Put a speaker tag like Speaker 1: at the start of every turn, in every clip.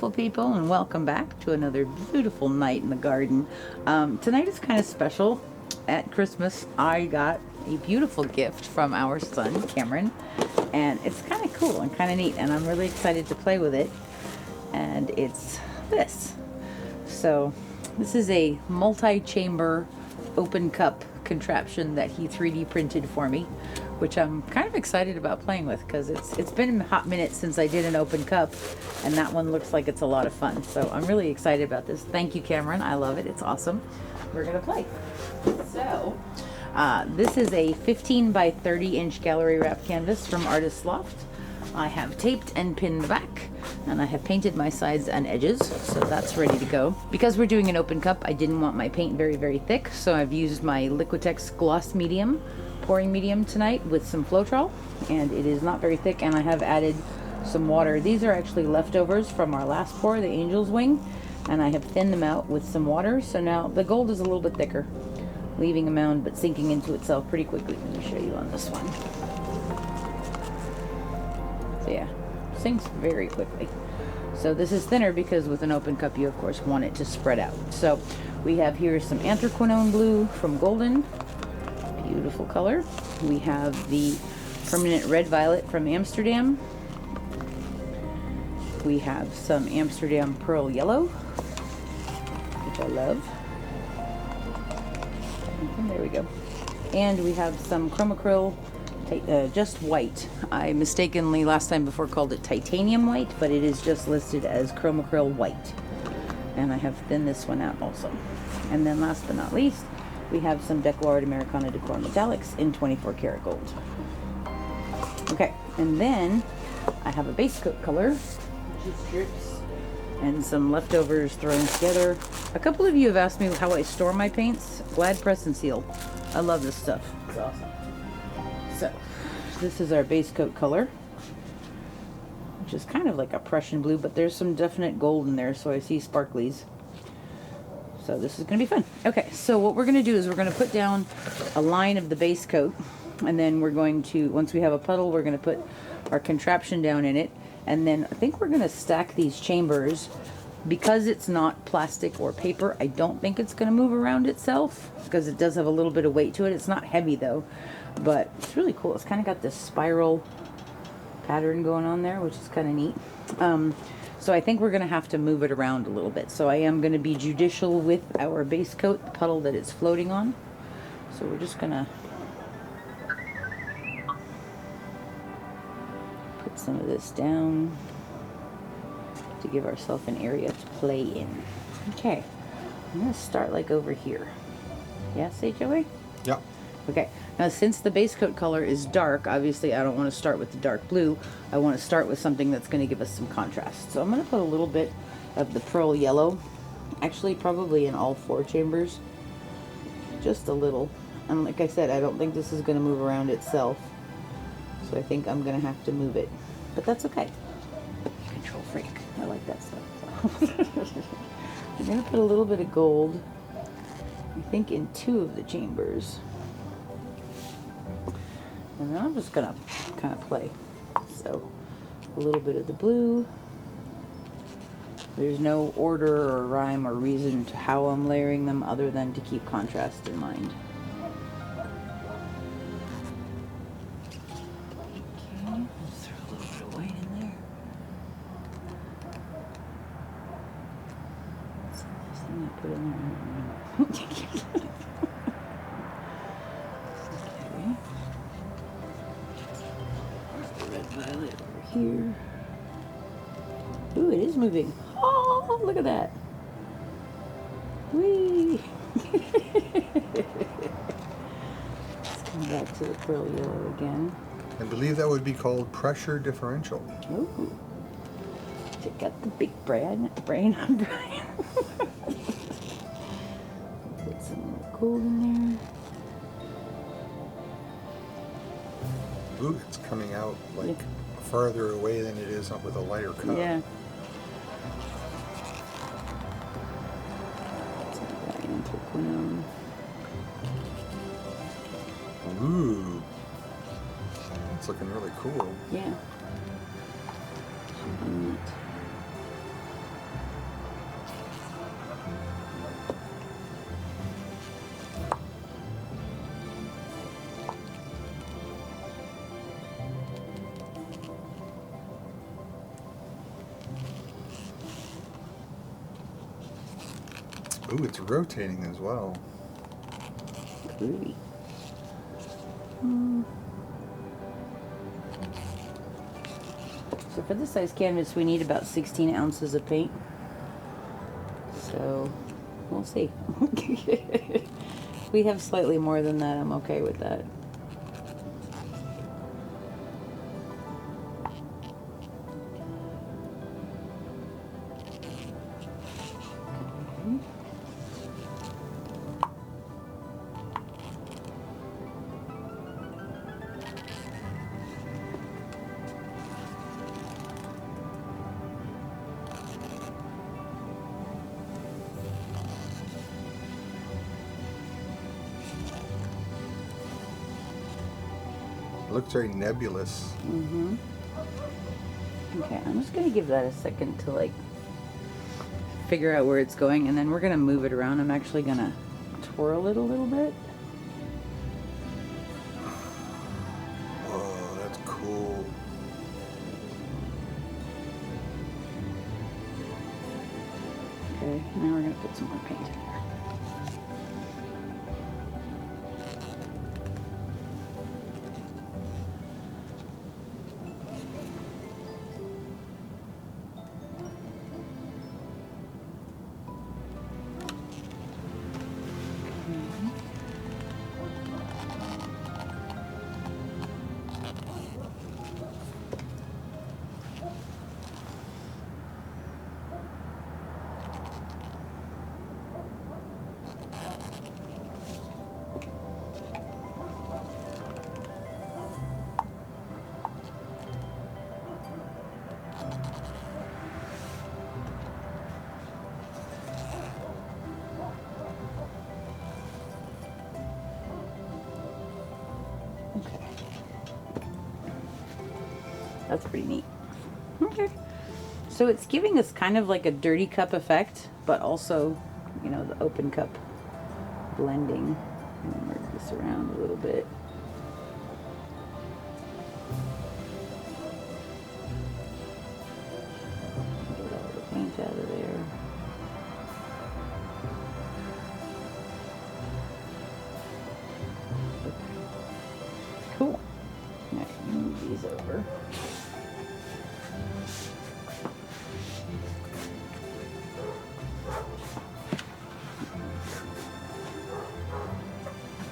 Speaker 1: beautiful people, and welcome back to another beautiful night in the garden. Tonight is kind of special. At Christmas, I got a beautiful gift from our son, Cameron, and it's kind of cool and kind of neat, and I'm really excited to play with it. And it's this. So this is a multi-chamber open cup contraption that he 3D printed for me, which I'm kind of excited about playing with because it's been a hot minute since I did an open cup, and that one looks like it's a lot of fun. So I'm really excited about this. Thank you, Cameron. I love it. It's awesome. We're gonna play. So this is a 15 by 30 inch gallery wrap canvas from Artists Loft. I have taped and pinned the back, and I have painted my sides and edges, so that's ready to go. Because we're doing an open cup, I didn't want my paint very, very thick, so I've used my Liquitex gloss medium, pouring medium tonight with some Floetrol, and it is not very thick, and I have added some water. These are actually leftovers from our last pour, the Angel's Wing, and I have thinned them out with some water, so now the gold is a little bit thicker, leaving a mound but sinking into itself pretty quickly. Let me show you on this one. So yeah, sinks very quickly. So this is thinner because with an open cup you of course want it to spread out. So we have here some Anthraquinone Blue from Golden, beautiful color. We have the permanent red violet from Amsterdam. We have some Amsterdam pearl yellow, which I love. And there we go. And we have some Chromacryl, just white. I mistakenly last time before called it titanium white, but it is just listed as Chromacryl white. And I have thinned this one out also. And then last but not least, we have some DecoArt Americana Decor metallics in 24 karat gold. Okay, and then I have a base coat color, which is strips, and some leftovers thrown together. A couple of you have asked me how I store my paints. Glad press and seal. I love this stuff. It's awesome. So this is our base coat color, which is kind of like a Prussian blue, but there's some definite gold in there, so I see sparklies. So this is going to be fun. Okay, so what we're going to do is we're going to put down a line of the base coat, and then we're going to, once we have a puddle, we're going to put our contraption down in it, and then I think we're going to stack these chambers. Because it's not plastic or paper, I don't think it's going to move around itself because it does have a little bit of weight to it. It's not heavy though, but it's really cool. It's kind of got this spiral pattern going on there, which is kind of neat. So I think we're going to have to move it around a little bit. So I am going to be judicial with our base coat, the puddle that it's floating on. So we're just going to put some of this down to give ourselves an area to play in. Okay, I'm gonna start like over here. Yes, HOA?
Speaker 2: Yeah.
Speaker 1: Okay, now since the base coat color is dark, obviously I don't want to start with the dark blue. I want to start with something that's going to give us some contrast. So I'm going to put a little bit of the pearl yellow, actually probably in all four chambers, just a little. And like I said, I don't think this is going to move around itself, so I think I'm going to have to move it, but that's okay. Control freak. I like that stuff. I'm going to put a little bit of gold, I think in two of the chambers. And then I'm just going to kind of play. So a little bit of the blue. There's no order or rhyme or reason to how I'm layering them other than to keep contrast in mind. Put in there. Okay. Red violet over here. Ooh, it is moving. Oh, look at that. Whee! Let's come back to the pearl yellow again.
Speaker 2: I believe that would be called pressure differential.
Speaker 1: Ooh. Check out the big brain on Brian. Put some more gold in there.
Speaker 2: Ooh, it's coming out like farther away than it is with a lighter color.
Speaker 1: Yeah.
Speaker 2: Ooh, it's looking really cool.
Speaker 1: Yeah.
Speaker 2: Ooh, it's rotating as well.
Speaker 1: Groovy. So for this size canvas, we need about 16 ounces of paint. So we'll see. We have slightly more than that. I'm okay with that.
Speaker 2: It looks very nebulous.
Speaker 1: Mm-hmm. Okay, I'm just gonna give that a second to like figure out where it's going, and then we're gonna move it around. I'm actually gonna twirl it a little bit.
Speaker 2: Whoa, that's cool.
Speaker 1: Okay, now we're gonna put some more paint in here. Okay. That's pretty neat. Okay. So it's giving us kind of like a dirty cup effect, but also, you know, the open cup blending. And move this around a little bit. Get all the paint out of there. Cool. Now move these over.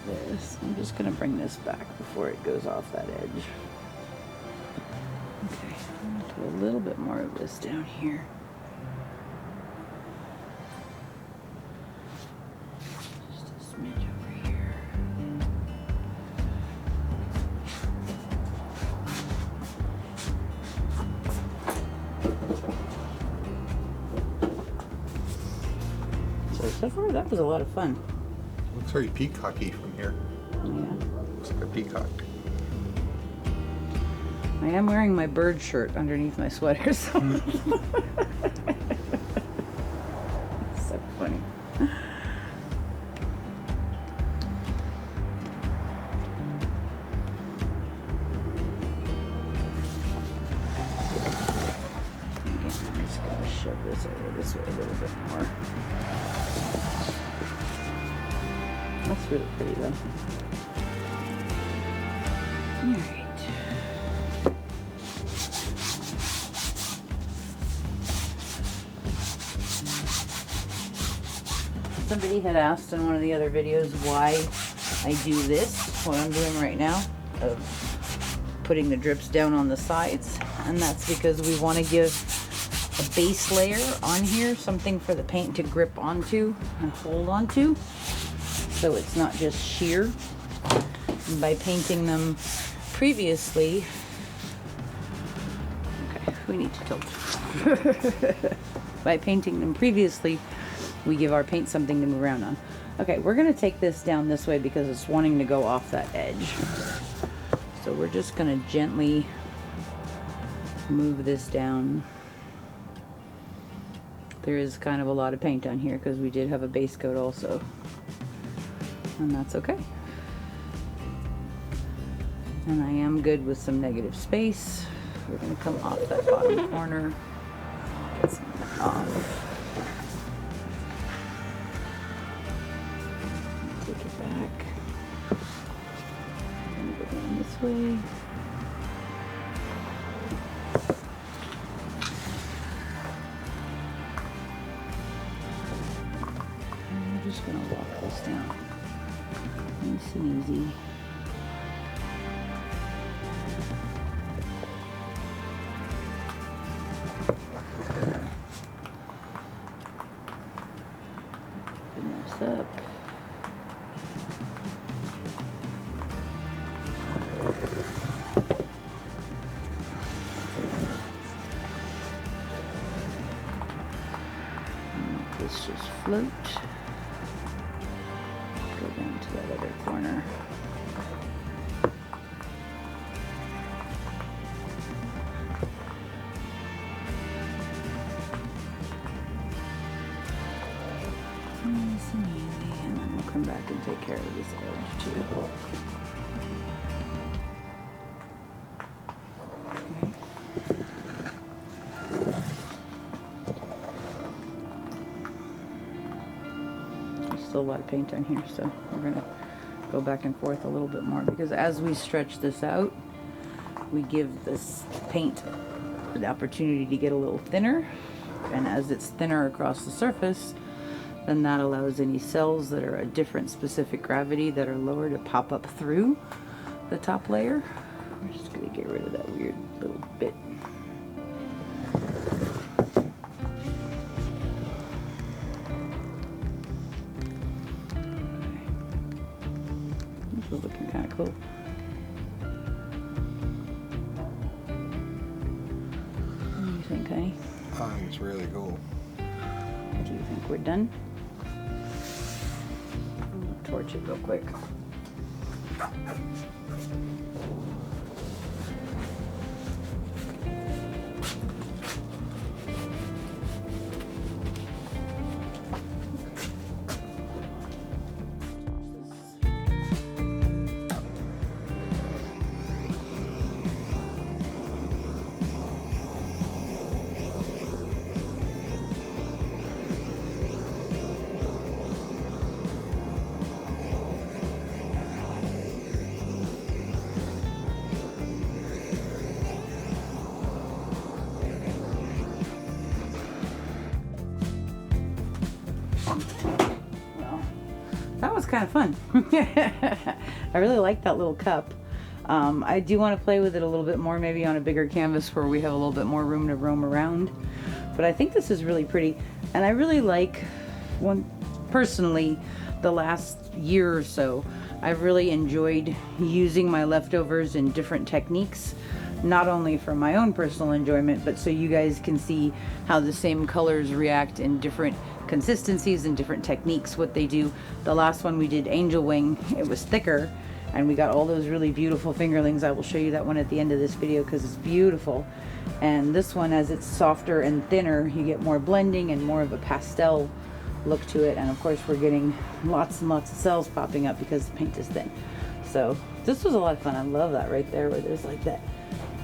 Speaker 1: This, I'm just gonna bring this back before it goes off that edge. Okay, I'm gonna put a little bit more of this down here. Just a smidge over here. So far that was a lot of fun.
Speaker 2: Looks very peacocky from here.
Speaker 1: Yeah.
Speaker 2: Looks like a peacock.
Speaker 1: I am wearing my bird shirt underneath my sweater, so it's so funny. Okay, I'm just gonna shove this over this way a little bit more. That's really pretty though. Alright. Somebody had asked in one of the other videos why I do this, what I'm doing right now, of putting the drips down on the sides. And that's because we want to give a base layer on here, something for the paint to grip onto and hold onto, so it's not just sheer. And by painting them previously, okay, we need to tilt. By painting them previously, we give our paint something to move around on. Okay, we're gonna take this down this way because it's wanting to go off that edge. So we're just gonna gently move this down. There is kind of a lot of paint on here because we did have a base coat also. And that's okay. And I am good with some negative space. We're gonna come off that bottom corner. Get some of that off. way. And we're just gonna walk this down. Nice and easy. Open this up. This just float. Go down to that other corner. Nice and easy, and then we'll come back and take care of this edge too. Still a lot of paint on here, so we're gonna go back and forth a little bit more, because as we stretch this out, we give this paint the opportunity to get a little thinner, and as it's thinner across the surface, then that allows any cells that are a different specific gravity that are lower to pop up through the top layer. We're just gonna get rid of that weird little bit. This is looking kind of cool. What do you think, honey?
Speaker 2: I think it's really cool.
Speaker 1: Do you think we're done? I'm gonna torch it real quick. Well, that was kind of fun. I really like that little cup. I do want to play with it a little bit more, maybe on a bigger canvas where we have a little bit more room to roam around. But I think this is really pretty, and I really like, personally, the last year or so, I've really enjoyed using my leftovers in different techniques, not only for my own personal enjoyment, but so you guys can see how the same colors react in different consistencies and different techniques, what they do. The last one we did, Angel Wing, it was thicker, and we got all those really beautiful fingerlings. I will show you that one at the end of this video because it's beautiful. And this one, as it's softer and thinner, you get more blending and more of a pastel look to it. And of course we're getting lots and lots of cells popping up because the paint is thin. So this was a lot of fun. I love that right there where there's like that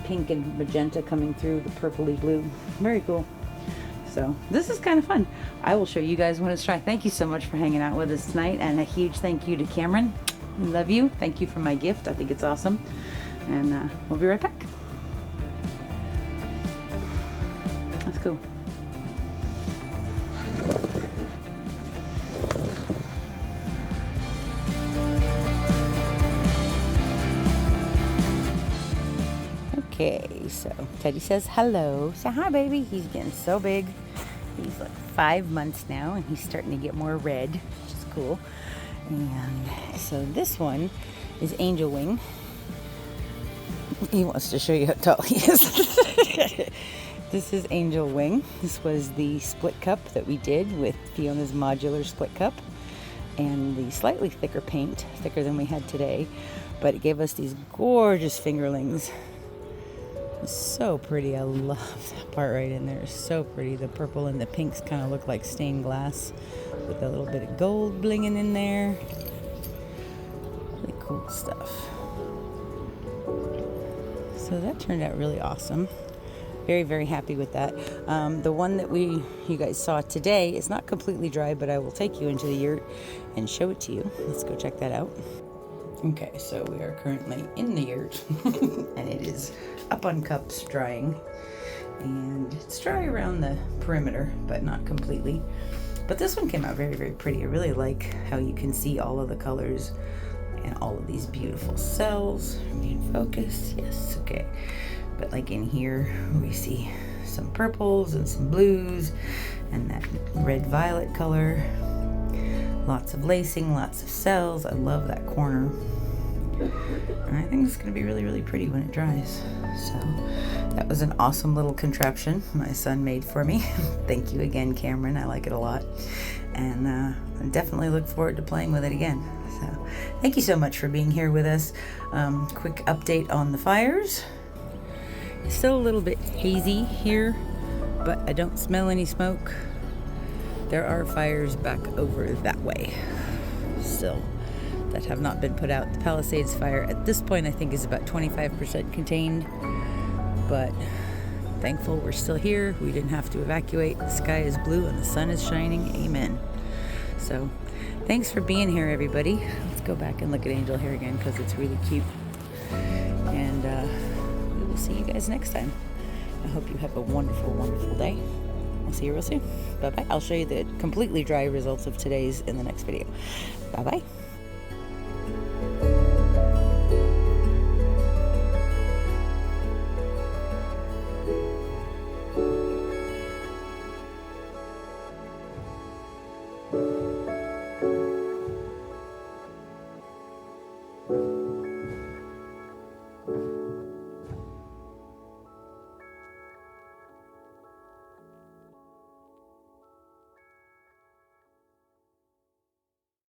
Speaker 1: pink and magenta coming through the purpley blue. Very cool. So this is kind of fun. I will show you guys when it's dry. Thank you so much for hanging out with us tonight, and a huge thank you to Cameron. Love you. Thank you for my gift. I think it's awesome. And we'll be right back. That's cool. Okay, so Teddy says hello. Say hi, baby. He's getting so big. He's like 5 months now, and he's starting to get more red, which is cool. And so this one is Angel Wing. He wants to show you how tall he is. This is Angel Wing. This was the split cup that we did with Fiona's modular split cup, and the slightly thicker paint, thicker than we had today, but it gave us these gorgeous fingerlings. So pretty. I love that part right in there. It's so pretty. The purple and the pinks kind of look like stained glass with a little bit of gold blinging in there. Really cool stuff. So that turned out really awesome. Very, very happy with that. The one that you guys saw today is not completely dry, but I will take you into the yurt and show it to you. Let's go check that out. Okay, so we are currently in the yurt and it is up on cups drying, and it's dry around the perimeter but not completely. But this one came out very, very pretty. I really like how you can see all of the colors and all of these beautiful cells. Main focus, yes, okay. But like in here we see some purples and some blues and that red violet color. Lots of lacing, lots of cells. I love that corner. And I think it's going to be really, really pretty when it dries. So that was an awesome little contraption my son made for me. Thank you again, Cameron. I like it a lot. And I definitely look forward to playing with it again. So thank you so much for being here with us. Quick update on the fires. It's still a little bit hazy here, but I don't smell any smoke. There are fires back over that way still that have not been put out. The Palisades fire at this point I think is about 25% contained, but thankful we're still here. We didn't have to evacuate. The sky is blue and the sun is shining. Amen. So thanks for being here, everybody. Let's go back and look at Angel here again because it's really cute. And we will see you guys next time. I hope you have a wonderful, wonderful day. I'll see you real soon. Bye-bye. I'll show you the completely dry results of today's in the next video. Bye-bye.